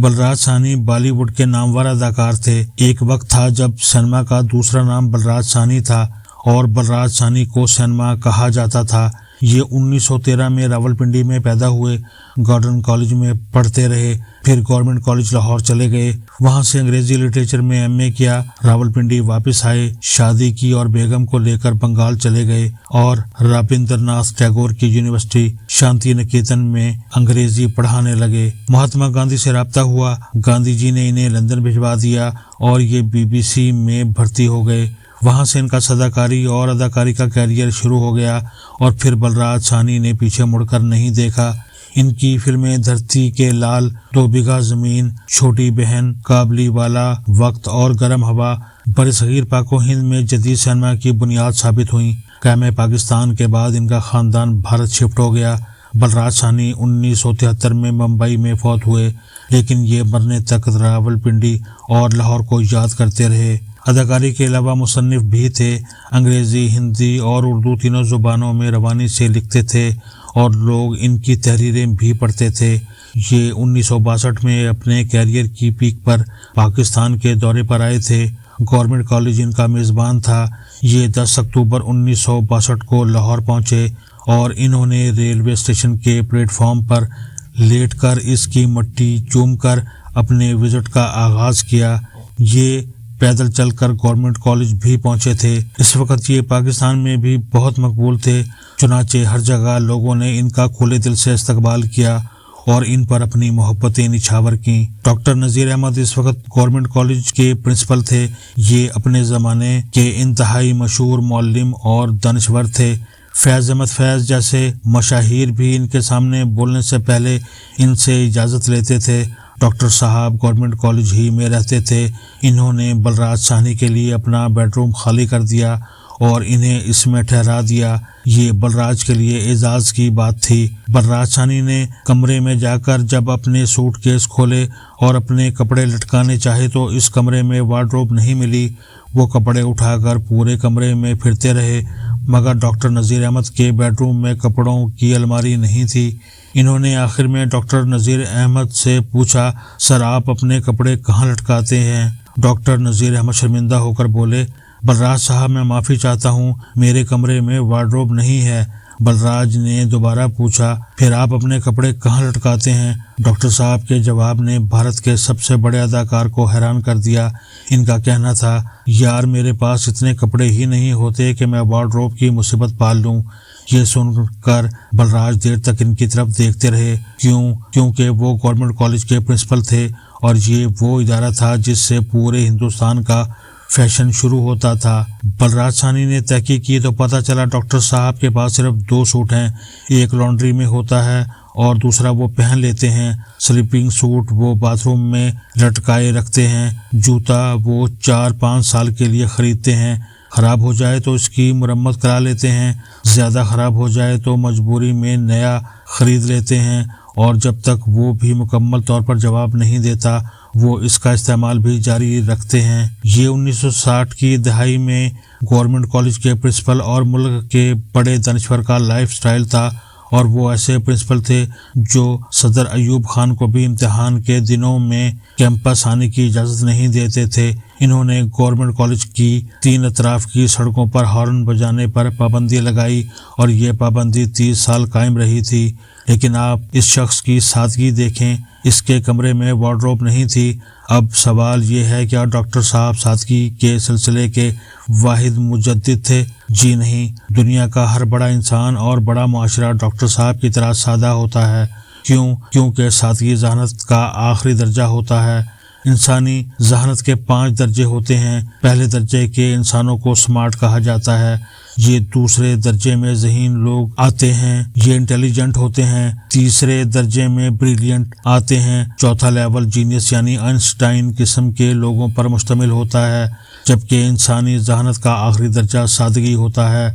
بلراج سانی بالی ووڈ کے نامور اداکار تھے۔ ایک وقت تھا جب سنیما کا دوسرا نام بلراج سانی تھا اور بلراج سانی کو سنیما کہا جاتا تھا۔ یہ 1913 میں راولپنڈی میں پیدا ہوئے، گارڈن کالج میں پڑھتے رہے، پھر گورنمنٹ کالج لاہور چلے گئے، وہاں سے انگریزی لٹریچر میں ایم اے کیا، راولپنڈی واپس آئے، شادی کی اور بیگم کو لے کر بنگال چلے گئے اور رابندر ناتھ ٹیگور کی یونیورسٹی شانتی نکیتن میں انگریزی پڑھانے لگے۔ مہاتما گاندھی سے رابطہ ہوا، گاندھی جی نے انہیں لندن بھجوا دیا اور یہ BBC میں بھرتی ہو گئے۔ وہاں سے ان کا صداکاری اور اداکاری کا کیریئر شروع ہو گیا اور پھر بلراج سانی نے پیچھے مڑ کر نہیں دیکھا۔ ان کی فلمیں دھرتی کے لال، 2 بیگھہ زمین، چھوٹی بہن، کابلی والا، وقت اور گرم ہوا برصغیر پاک و ہند میں جدید سنیما کی بنیاد ثابت ہوئیں۔ قیام پاکستان کے بعد ان کا خاندان بھارت شفٹ ہو گیا۔ بلراج سانی 1973 میں ممبئی میں فوت ہوئے، لیکن یہ مرنے تک راولپنڈی اور لاہور کو یاد کرتے رہے۔ اداکاری کے علاوہ مصنف بھی تھے، انگریزی، ہندی اور اردو تینوں زبانوں میں روانی سے لکھتے تھے اور لوگ ان کی تحریریں بھی پڑھتے تھے۔ یہ 1962 میں اپنے کیریئر کی پیک پر پاکستان کے دورے پر آئے تھے۔ گورنمنٹ کالج ان کا میزبان تھا۔ یہ 10 اکتوبر 1962 کو لاہور پہنچے اور انہوں نے ریلوے اسٹیشن کے پلیٹ فارم پر لیٹ کر اس کی مٹی چوم کر اپنے وزٹ کا آغاز کیا۔ یہ پیدل چل کر گورنمنٹ کالج بھی پہنچے تھے۔ اس وقت یہ پاکستان میں بھی بہت مقبول تھے، چنانچہ ہر جگہ لوگوں نے ان کا کھلے دل سے استقبال کیا اور ان پر اپنی محبتیں نچھاور کیں۔ ڈاکٹر نذیر احمد اس وقت گورنمنٹ کالج کے پرنسپل تھے۔ یہ اپنے زمانے کے انتہائی مشہور معلم اور دانشور تھے۔ فیض احمد فیض جیسے مشاہیر بھی ان کے سامنے بولنے سے پہلے ان سے اجازت لیتے تھے۔ ڈاکٹر صاحب گورنمنٹ کالج ہی میں رہتے تھے۔ انہوں نے بلراج سانی کے لیے اپنا بیڈ روم خالی کر دیا اور انہیں اس میں ٹھہرا دیا۔ یہ بلراج کے لیے اعزاز کی بات تھی۔ بلراج سانی نے کمرے میں جا کر جب اپنے سوٹ کیس کھولے اور اپنے کپڑے لٹکانے چاہے تو اس کمرے میں وارڈروب نہیں ملی۔ وہ کپڑے اٹھا کر پورے کمرے میں پھرتے رہے، مگر ڈاکٹر نذیر احمد کے بیڈ روم میں کپڑوں کی الماری نہیں تھی۔ انہوں نے آخر میں ڈاکٹر نذیر احمد سے پوچھا، سر آپ اپنے کپڑے کہاں لٹکاتے ہیں؟ ڈاکٹر نذیر احمد شرمندہ ہو کر بولے، بلراج صاحب میں معافی چاہتا ہوں، میرے کمرے میں وارڈروب نہیں ہے۔ بلراج نے دوبارہ پوچھا، پھر آپ اپنے کپڑے کہاں لٹکاتے ہیں؟ ڈاکٹر صاحب کے جواب نے بھارت کے سب سے بڑے اداکار کو حیران کر دیا۔ ان کا کہنا تھا، یار میرے پاس اتنے کپڑے ہی نہیں ہوتے کہ میں وارڈروب کی مصیبت پال لوں۔ یہ سن کر بلراج دیر تک ان کی طرف دیکھتے رہے۔ کیونکہ وہ گورنمنٹ کالج کے پرنسپل تھے اور یہ وہ ادارہ تھا جس سے پورے ہندوستان کا فیشن شروع ہوتا تھا۔ بلراج سانی نے تحقیق کی تو پتہ چلا ڈاکٹر صاحب کے پاس صرف 2 سوٹ ہیں، ایک لانڈری میں ہوتا ہے اور دوسرا وہ پہن لیتے ہیں۔ سلیپنگ سوٹ وہ باتھ روم میں لٹکائے رکھتے ہیں۔ جوتا وہ 4-5 سال کے لیے خریدتے ہیں، خراب ہو جائے تو اس کی مرمت کرا لیتے ہیں، زیادہ خراب ہو جائے تو مجبوری میں نیا خرید لیتے ہیں، اور جب تک وہ بھی مکمل طور پر جواب نہیں دیتا وہ اس کا استعمال بھی جاری رکھتے ہیں۔ یہ 1960 کی دہائی میں گورنمنٹ کالج کے پرنسپل اور ملک کے بڑے دانشور کا لائف سٹائل تھا، اور وہ ایسے پرنسپل تھے جو صدر ایوب خان کو بھی امتحان کے دنوں میں کیمپس آنے کی اجازت نہیں دیتے تھے۔ انہوں نے گورنمنٹ کالج کی 3 اطراف کی سڑکوں پر ہارن بجانے پر پابندی لگائی اور یہ پابندی 30 سال قائم رہی تھی۔ لیکن آپ اس شخص کی سادگی دیکھیں، اس کے کمرے میں وارڈروب نہیں تھی۔ اب سوال یہ ہے کیا ڈاکٹر صاحب سادگی کے سلسلے کے واحد مجدد تھے؟ جی نہیں، دنیا کا ہر بڑا انسان اور بڑا معاشرہ ڈاکٹر صاحب کی طرح سادہ ہوتا ہے۔ کیونکہ سادگی ذہانت کا آخری درجہ ہوتا ہے۔ انسانی ذہانت کے 5 درجے ہوتے ہیں۔ پہلے درجے کے انسانوں کو سمارٹ کہا جاتا ہے۔ یہ دوسرے درجے میں ذہین لوگ آتے ہیں، یہ انٹیلیجنٹ ہوتے ہیں۔ تیسرے درجے میں بریلینٹ آتے ہیں۔ چوتھا لیول جینیس یعنی آئنسٹائن قسم کے لوگوں پر مشتمل ہوتا ہے، جبکہ انسانی ذہانت کا آخری درجہ سادگی ہوتا ہے۔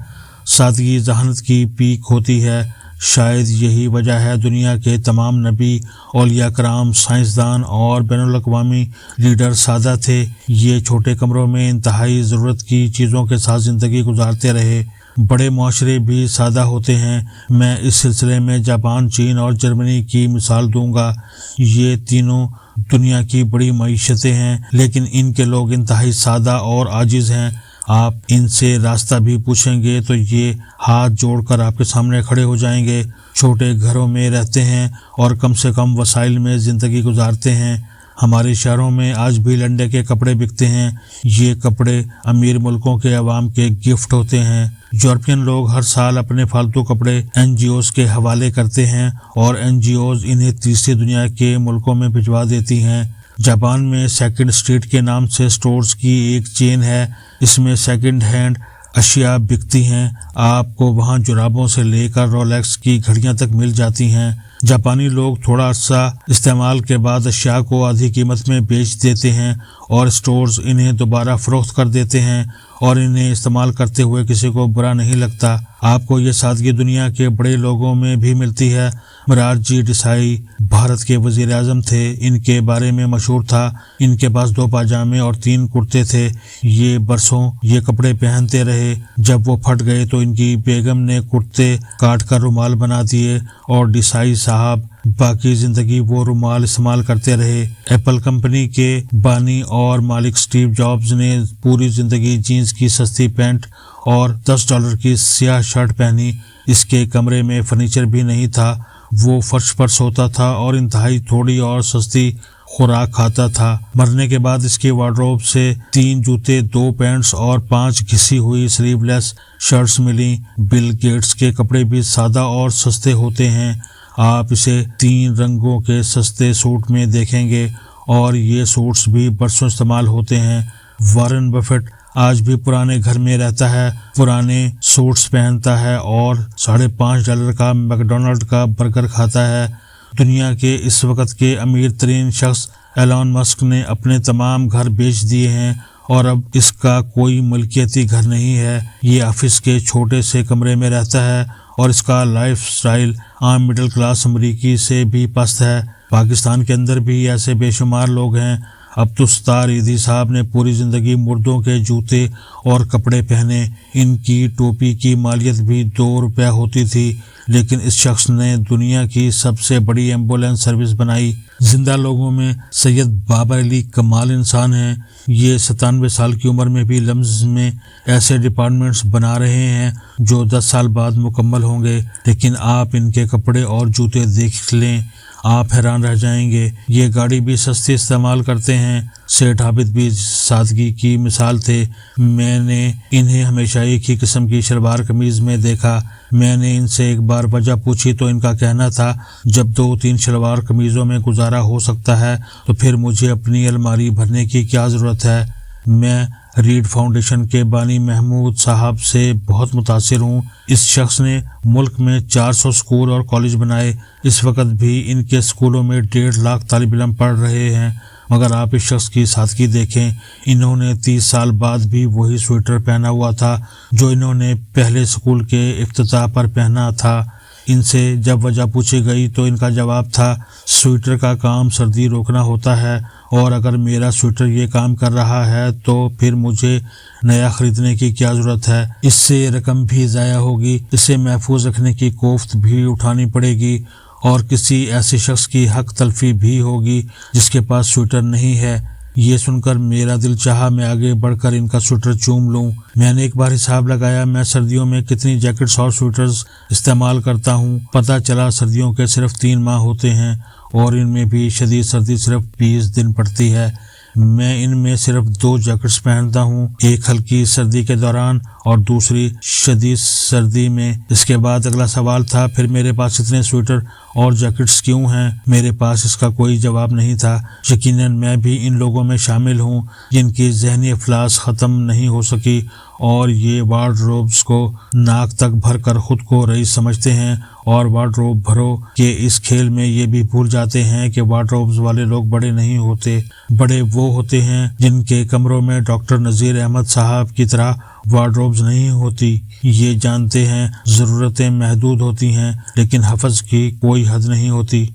سادگی ذہانت کی پیک ہوتی ہے۔ شاید یہی وجہ ہے دنیا کے تمام نبی، اولیاء کرام، سائنسدان اور بین الاقوامی لیڈر سادہ تھے۔ یہ چھوٹے کمروں میں انتہائی ضرورت کی چیزوں کے ساتھ زندگی گزارتے رہے۔ بڑے معاشرے بھی سادہ ہوتے ہیں۔ میں اس سلسلے میں جاپان، چین اور جرمنی کی مثال دوں گا۔ یہ تینوں دنیا کی بڑی معیشتیں ہیں، لیکن ان کے لوگ انتہائی سادہ اور عاجز ہیں۔ آپ ان سے راستہ بھی پوچھیں گے تو یہ ہاتھ جوڑ کر آپ کے سامنے کھڑے ہو جائیں گے۔ چھوٹے گھروں میں رہتے ہیں اور کم سے کم وسائل میں زندگی گزارتے ہیں۔ ہمارے شہروں میں آج بھی لنڈے کے کپڑے بکتے ہیں۔ یہ کپڑے امیر ملکوں کے عوام کے گفٹ ہوتے ہیں۔ یورپین لوگ ہر سال اپنے فالتو کپڑے NGOs کے حوالے کرتے ہیں اور NGOs انہیں تیسری دنیا کے ملکوں میں بھجوا دیتی ہیں۔ جاپان میں سیکنڈ اسٹریٹ کے نام سے سٹورز کی ایک چین ہے۔ اس میں سیکنڈ ہینڈ اشیاء بکتی ہیں۔ آپ کو وہاں جرابوں سے لے کر رولیکس کی گھڑیاں تک مل جاتی ہیں۔ جاپانی لوگ تھوڑا عرصہ استعمال کے بعد اشیاء کو آدھی قیمت میں بیچ دیتے ہیں اور سٹورز انہیں دوبارہ فروخت کر دیتے ہیں اور انہیں استعمال کرتے ہوئے کسی کو برا نہیں لگتا۔ آپ کو یہ سادگی دنیا کے بڑے لوگوں میں بھی ملتی ہے۔ مرارجی دیسائی بھارت کے وزیر اعظم تھے۔ ان کے بارے میں مشہور تھا، ان کے پاس 2 پاجامے اور 3 کرتے تھے۔ یہ برسوں یہ کپڑے پہنتے رہے۔ جب وہ پھٹ گئے تو ان کی بیگم نے کرتے کاٹ کر رومال بنا دیے اور دیسائی صاحب باقی زندگی وہ رومال استعمال کرتے رہے۔ ایپل کمپنی کے بانی اور مالک اسٹیو جابز نے پوری زندگی جینز کی سستی پینٹ اور $10 کی سیاہ شرٹ پہنی۔ اس کے کمرے میں فرنیچر بھی نہیں تھا، وہ فرش پر سوتا تھا اور انتہائی تھوڑی اور سستی خوراک کھاتا تھا۔ مرنے کے بعد اس کی وارڈروب سے 3 جوتے، 2 پینٹس اور 5 گھسی ہوئی سلیو لیس شرٹس ملیں۔ بل گیٹس کے کپڑے بھی سادہ اور سستے ہوتے ہیں۔ آپ اسے 3 رنگوں کے سستے سوٹ میں دیکھیں گے اور یہ سوٹس بھی برسوں استعمال ہوتے ہیں۔ وارن بفیٹ آج بھی پرانے گھر میں رہتا ہے، پرانے سوٹس پہنتا ہے اور $5.5 کا میکڈونلڈ کا برگر کھاتا ہے۔ دنیا کے اس وقت کے امیر ترین شخص ایلون مسک نے اپنے تمام گھر بیچ دیے ہیں اور اب اس کا کوئی ملکیتی گھر نہیں ہے۔ یہ آفس کے چھوٹے سے کمرے میں رہتا ہے اور اس کا لائف سٹائل عام مڈل کلاس امریکی سے بھی پست ہے۔ پاکستان کے اندر بھی ایسے بے شمار لوگ ہیں۔ عبدالستار ایدھی صاحب نے پوری زندگی مردوں کے جوتے اور کپڑے پہنے۔ ان کی ٹوپی کی مالیت بھی $2 ہوتی تھی، لیکن اس شخص نے دنیا کی سب سے بڑی ایمبولینس سروس بنائی۔ زندہ لوگوں میں سید بابر علی کمال انسان ہیں۔ یہ 97 سال کی عمر میں بھی لمز میں ایسے ڈپارٹمنٹس بنا رہے ہیں جو 10 سال بعد مکمل ہوں گے، لیکن آپ ان کے کپڑے اور جوتے دیکھ لیں، آپ حیران رہ جائیں گے۔ یہ گاڑی بھی سستی استعمال کرتے ہیں۔ سیٹھ عابد بھی سادگی کی مثال تھے۔ میں نے انہیں ہمیشہ ایک ہی قسم کی شلوار قمیض میں دیکھا۔ میں نے ان سے ایک بار وجہ پوچھی تو ان کا کہنا تھا، جب 2-3 شلوار قمیضوں میں گزارا ہو سکتا ہے تو پھر مجھے اپنی الماری بھرنے کی کیا ضرورت ہے۔ میں ریڈ فاؤنڈیشن کے بانی محمود صاحب سے بہت متاثر ہوں۔ اس شخص نے ملک میں 400 اسکول اور کالج بنائے۔ اس وقت بھی ان کے اسکولوں میں 1.5 لاکھ طالب علم پڑھ رہے ہیں، مگر آپ اس شخص کی سادگی دیکھیں۔ انہوں نے 30 سال بعد بھی وہی سویٹر پہنا ہوا تھا جو انہوں نے پہلے اسکول کے افتتاح پر پہنا تھا۔ ان سے جب وجہ پوچھی گئی تو ان کا جواب تھا، سویٹر کا کام سردی روکنا ہوتا ہے اور اگر میرا سویٹر یہ کام کر رہا ہے تو پھر مجھے نیا خریدنے کی کیا ضرورت ہے۔ اس سے رقم بھی ضائع ہوگی، اسے محفوظ رکھنے کی کوفت بھی اٹھانی پڑے گی اور کسی ایسے شخص کی حق تلفی بھی ہوگی جس کے پاس سویٹر نہیں ہے۔ یہ سن کر میرا دل چاہا میں آگے بڑھ کر ان کا سویٹر چوم لوں۔ میں نے ایک بار حساب لگایا میں سردیوں میں کتنی جیکٹس اور سویٹرز استعمال کرتا ہوں۔ پتہ چلا سردیوں کے صرف 3 ماہ ہوتے ہیں اور ان میں بھی شدید سردی صرف 20 دن پڑتی ہے۔ میں ان میں صرف 2 جیکٹس پہنتا ہوں، ایک ہلکی سردی کے دوران اور دوسری شدید سردی میں۔ اس کے بعد اگلا سوال تھا، پھر میرے پاس اتنے سویٹر اور جیکٹس کیوں ہیں؟ میرے پاس اس کا کوئی جواب نہیں تھا۔ یقیناً میں بھی ان لوگوں میں شامل ہوں جن کی ذہنی افلاس ختم نہیں ہو سکی اور یہ وارڈروبس کو ناک تک بھر کر خود کو رئیس سمجھتے ہیں اور وارڈروب بھرو کے اس کھیل میں یہ بھی بھول جاتے ہیں کہ وارڈروبس والے لوگ بڑے نہیں ہوتے، بڑے وہ ہوتے ہیں جن کے کمروں میں ڈاکٹر نذیر احمد صاحب کی طرح وارڈروبس نہیں ہوتی۔ یہ جانتے ہیں ضرورتیں محدود ہوتی ہیں لیکن حفظ کی کوئی حد نہیں ہوتی۔